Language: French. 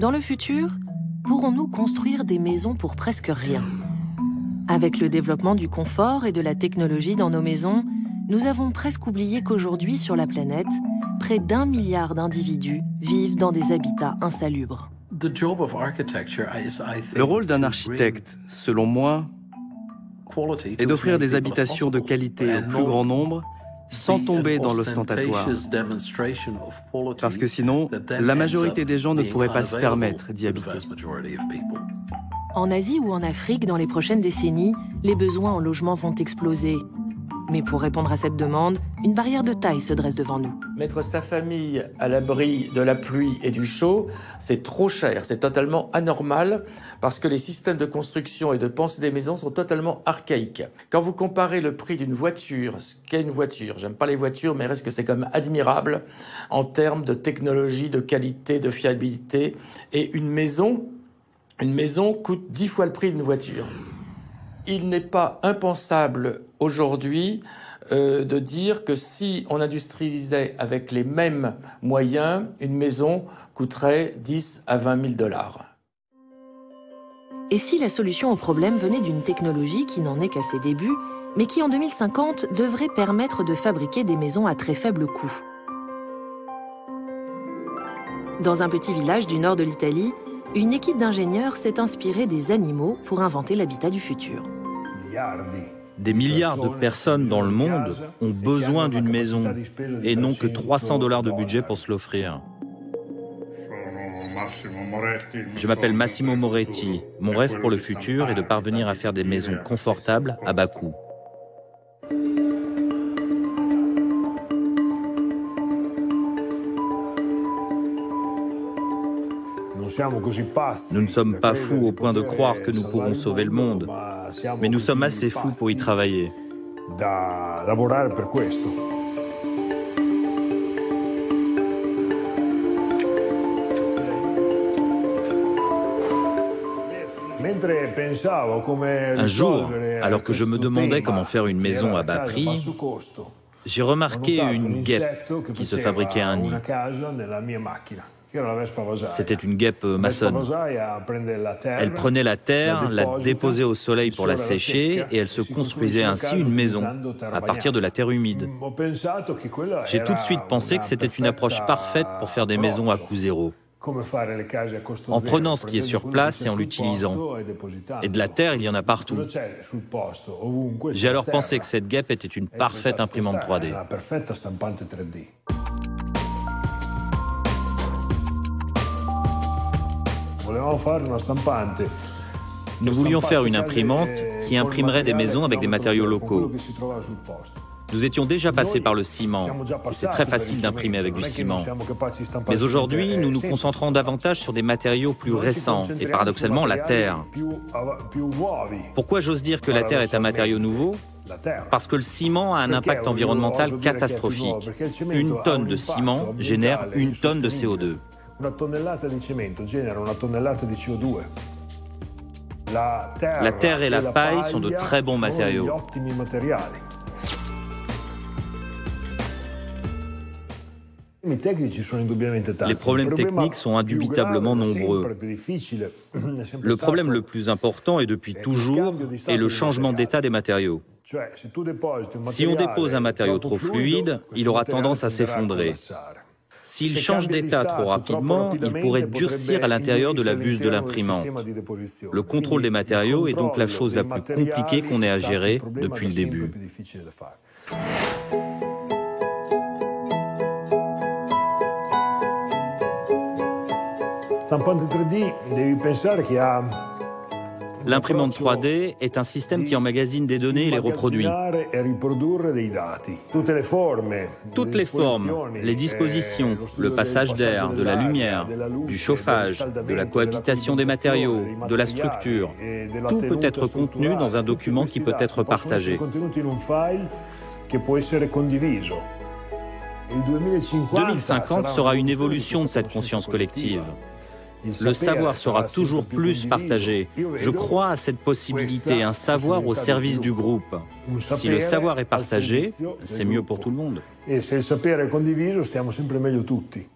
Dans le futur, pourrons-nous construire des maisons pour presque rien? Avec le développement du confort et de la technologie dans nos maisons, nous avons presque oublié qu'aujourd'hui, sur la planète, près d'1 milliard d'individus vivent dans des habitats insalubres. Le rôle d'un architecte, selon moi, est d'offrir des habitations de qualité au plus grand nombre sans tomber dans l'ostentatoire. Parce que sinon, la majorité des gens ne pourraient pas se permettre d'y habiter. En Asie ou en Afrique, dans les prochaines décennies, les besoins en logement vont exploser. Mais pour répondre à cette demande, une barrière de taille se dresse devant nous. Mettre sa famille à l'abri de la pluie et du chaud, c'est trop cher, c'est totalement anormal parce que les systèmes de construction et de pensée des maisons sont totalement archaïques. Quand vous comparez le prix d'une voiture, ce qu'est une voiture, j'aime pas les voitures, mais reste que c'est quand même admirable en termes de technologie, de qualité, de fiabilité. Et une maison coûte 10 fois le prix d'une voiture. Il n'est pas impensable aujourd'hui de dire que si on industrialisait avec les mêmes moyens, une maison coûterait 10 à 20 000 $. Et si la solution au problème venait d'une technologie qui n'en est qu'à ses débuts, mais qui en 2050 devrait permettre de fabriquer des maisons à très faible coût? Dans un petit village du nord de l'Italie, une équipe d'ingénieurs s'est inspirée des animaux pour inventer l'habitat du futur. Des milliards de personnes dans le monde ont besoin d'une maison et n'ont que 300 $ de budget pour se l'offrir. Je m'appelle Massimo Moretti. Mon rêve pour le futur est de parvenir à faire des maisons confortables à bas coût. Nous ne sommes pas fous au point de croire que nous pourrons sauver le monde, mais nous sommes assez fous pour y travailler. Un jour, alors que je me demandais comment faire une maison à bas prix, j'ai remarqué une guêpe qui se fabriquait un nid. C'était une guêpe maçonne. Elle prenait la terre, la déposait au soleil pour la sécher et elle se construisait ainsi une maison à partir de la terre humide. J'ai tout de suite pensé que c'était une approche parfaite pour faire des maisons à coût zéro. En prenant ce qui est sur place et en l'utilisant. Et de la terre, il y en a partout. J'ai alors pensé que cette guêpe était une parfaite imprimante 3D. Nous voulions faire une imprimante qui imprimerait des maisons avec des matériaux locaux. Nous étions déjà passés par le ciment, et c'est très facile d'imprimer avec du ciment. Mais aujourd'hui, nous nous concentrons davantage sur des matériaux plus récents, et paradoxalement la terre. Pourquoi j'ose dire que la terre est un matériau nouveau ? Parce que le ciment a un impact environnemental catastrophique. 1 tonne de ciment génère 1 tonne de CO2. La terre et la paille sont de très bons matériaux. Les problèmes techniques sont indubitablement nombreux. Le problème le plus important, et depuis toujours, est le changement d'état des matériaux. Si on dépose un matériau trop fluide, il aura tendance à s'effondrer. S'il change d'état trop rapidement, il pourrait durcir à l'intérieur de la buse de l'imprimante. Le contrôle des matériaux est donc la chose la plus compliquée qu'on ait à gérer depuis le début. L'imprimante 3D est un système qui emmagasine des données et les reproduit. Toutes les formes, les dispositions, le passage d'air, de la lumière, du chauffage, de la cohabitation des matériaux, de la structure, tout peut être contenu dans un document qui peut être partagé. 2050 sera une évolution de cette conscience collective. Le savoir sera toujours plus partagé. Je crois à cette possibilité, un savoir au service du groupe. Si le savoir est partagé, c'est mieux pour tout le monde. Et se il sapere è condiviso, stiamo sempre meglio tutti.